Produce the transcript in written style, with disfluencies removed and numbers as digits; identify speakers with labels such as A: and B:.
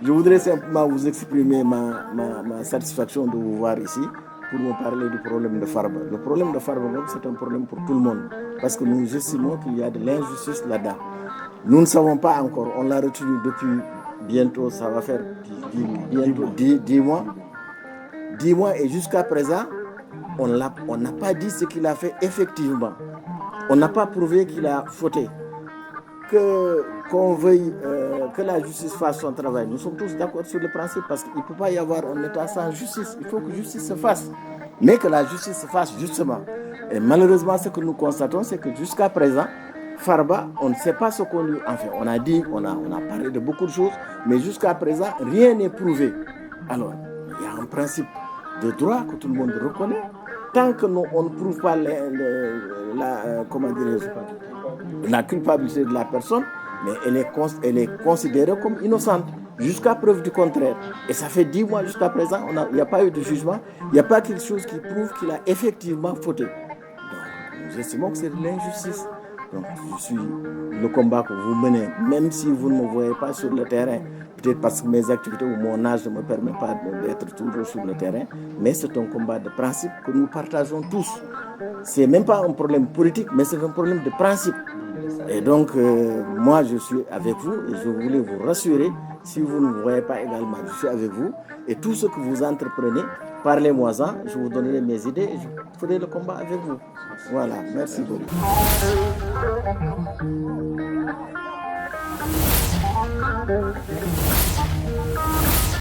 A: Je voudrais simplement vous exprimer ma satisfaction de vous voir ici pour me parler du problème de Farba. Le problème de Farba, c'est un problème pour tout le monde parce que nous estimons qu'il y a de l'injustice là-dedans. Nous ne savons pas encore, on l'a retenu depuis bientôt, ça va faire bientôt 10 mois. 10 mois et jusqu'à présent, on n'a pas dit ce qu'il a fait effectivement. On n'a pas prouvé qu'il a fauté. Qu'on veuille que la justice fasse son travail. Nous sommes tous d'accord sur le principe parce qu'il ne peut pas y avoir un État sans justice. Il faut que justice se fasse. Mais que la justice se fasse justement. Et malheureusement, ce que nous constatons, c'est que jusqu'à présent, Farba, on ne sait pas ce qu'on lui en fait. On a dit, on a parlé de beaucoup de choses, mais jusqu'à présent, rien n'est prouvé. Alors, il y a un principe de droit que tout le monde reconnaît. Tant que on ne prouve pas la culpabilité de la personne, mais elle est considérée comme innocente, jusqu'à preuve du contraire. Et ça fait 10 mois jusqu'à présent, il n'y a pas eu de jugement, il n'y a pas quelque chose qui prouve qu'il a effectivement fauté. Donc, nous estimons que c'est de l'injustice. Donc, je suis le combat que vous menez, même si vous ne me voyez pas sur le terrain, peut-être parce que mes activités ou mon âge ne me permet pas d'être toujours sur le terrain, mais c'est un combat de principe que nous partageons tous. C'est même pas un problème politique, mais c'est un problème de principe. Et donc, moi, je suis avec vous et je voulais vous rassurer. Si vous ne me voyez pas également, je suis avec vous. Et tout ce que vous entreprenez, parlez-moi-en, je vous donnerai mes idées et je ferai le combat avec vous. Voilà, merci beaucoup.